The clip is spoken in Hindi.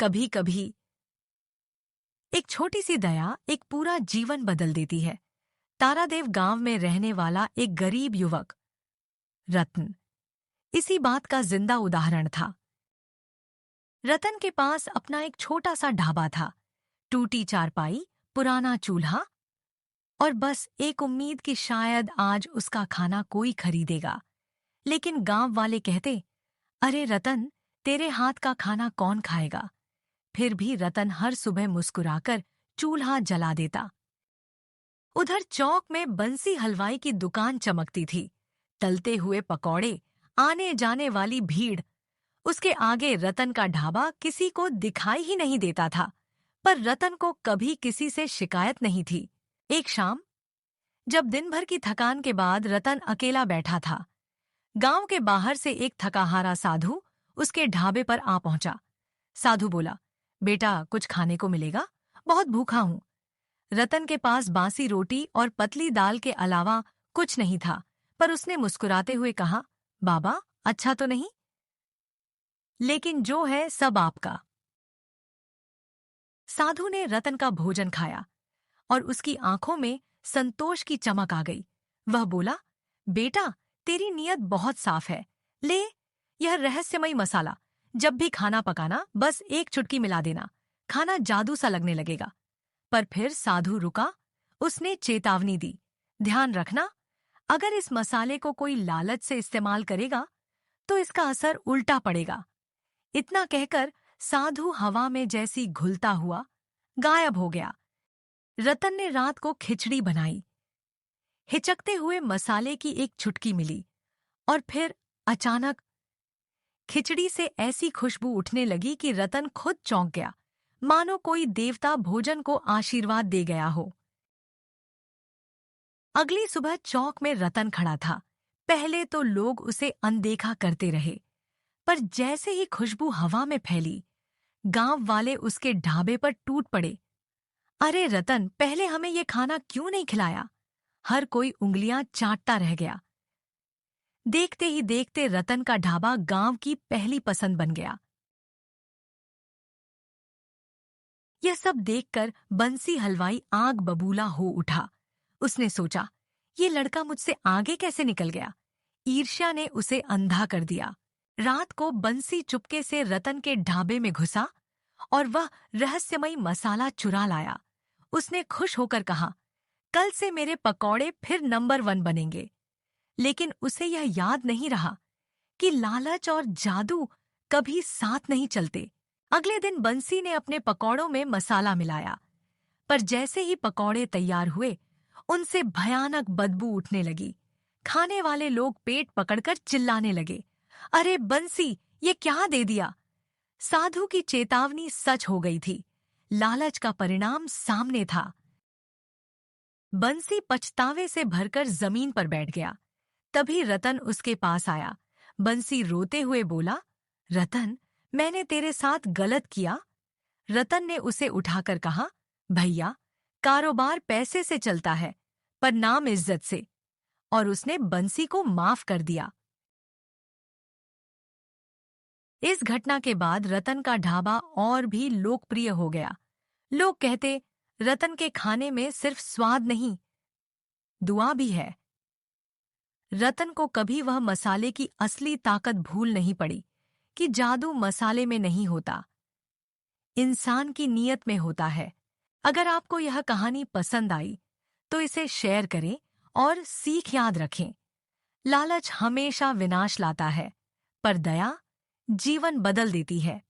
कभी कभी एक छोटी सी दया एक पूरा जीवन बदल देती है। तारादेव गांव में रहने वाला एक गरीब युवक रतन इसी बात का जिंदा उदाहरण था। रतन के पास अपना एक छोटा सा ढाबा था, टूटी चारपाई, पुराना चूल्हा और बस एक उम्मीद कि शायद आज उसका खाना कोई खरीदेगा। लेकिन गांव वाले कहते, अरे रतन, तेरे हाथ का खाना कौन खाएगा? फिर भी रतन हर सुबह मुस्कुराकर चूल्हा जला देता। उधर चौक में बंसी हलवाई की दुकान चमकती थी। तलते हुए पकौड़े, आने जाने वाली भीड़। उसके आगे रतन का ढाबा किसी को दिखाई ही नहीं देता था। पर रतन को कभी किसी से शिकायत नहीं थी। एक शाम, जब दिन भर की थकान के बाद रतन अकेला बैठा था, गांव के बाहर से एक थकाहारा साधु उसके ढाबे पर आ पहुंचा। साधु बोला, बेटा, कुछ खाने को मिलेगा? बहुत भूखा हूं। रतन के पास बासी रोटी और पतली दाल के अलावा कुछ नहीं था, पर उसने मुस्कुराते हुए कहा, बाबा, अच्छा तो नहीं, लेकिन जो है सब आपका। साधु ने रतन का भोजन खाया और उसकी आंखों में संतोष की चमक आ गई। वह बोला, बेटा, तेरी नीयत बहुत साफ है। ले, यह रहस्यमयी मसाला। जब भी खाना पकाना बस एक चुटकी मिला देना, खाना जादू सा लगने लगेगा। पर फिर साधु रुका। उसने चेतावनी दी, ध्यान रखना, अगर इस मसाले को कोई लालच से इस्तेमाल करेगा तो इसका असर उल्टा पड़ेगा। इतना कहकर साधु हवा में जैसी घुलता हुआ गायब हो गया। रतन ने रात को खिचड़ी बनाई। हिचकते हुए मसाले की एक चुटकी मिली और फिर अचानक खिचड़ी से ऐसी खुशबू उठने लगी कि रतन खुद चौंक गया, मानो कोई देवता भोजन को आशीर्वाद दे गया हो। अगली सुबह चौक में रतन खड़ा था। पहले तो लोग उसे अनदेखा करते रहे, पर जैसे ही खुशबू हवा में फैली, गांव वाले उसके ढाबे पर टूट पड़े। अरे रतन, पहले हमें ये खाना क्यों नहीं खिलाया? हर कोई उंगलियां चाटता रह गया। देखते ही देखते रतन का ढाबा गांव की पहली पसंद बन गया। यह सब देखकर बंसी हलवाई आग बबूला हो उठा। उसने सोचा, ये लड़का मुझसे आगे कैसे निकल गया? ईर्ष्या ने उसे अंधा कर दिया। रात को बंसी चुपके से रतन के ढाबे में घुसा और वह रहस्यमयी मसाला चुरा लाया। उसने खुश होकर कहा, कल से मेरे पकौड़े फिर नंबर 1 बनेंगे। लेकिन उसे यह याद नहीं रहा कि लालच और जादू कभी साथ नहीं चलते। अगले दिन बंसी ने अपने पकौड़ों में मसाला मिलाया, पर जैसे ही पकौड़े तैयार हुए, उनसे भयानक बदबू उठने लगी। खाने वाले लोग पेट पकड़कर चिल्लाने लगे, अरे बंसी, ये क्या दे दिया? साधु की चेतावनी सच हो गई थी। लालच का परिणाम सामने था। बंसी पछतावे से भरकर जमीन पर बैठ गया। तभी रतन उसके पास आया। बंसी रोते हुए बोला, रतन, मैंने तेरे साथ गलत किया? रतन ने उसे उठाकर कहा, भैया, कारोबार पैसे से चलता है, पर नाम इज्जत से। और उसने बंसी को माफ कर दिया। इस घटना के बाद रतन का ढाबा और भी लोकप्रिय हो गया। लोग कहते, रतन के खाने में सिर्फ स्वाद नहीं, दुआ भी है। रतन को कभी वह मसाले की असली ताकत भूल नहीं पड़ी कि जादू मसाले में नहीं होता, इंसान की नीयत में होता है। अगर आपको यह कहानी पसंद आई तो इसे शेयर करें और सीख याद रखें। लालच हमेशा विनाश लाता है, पर दया जीवन बदल देती है।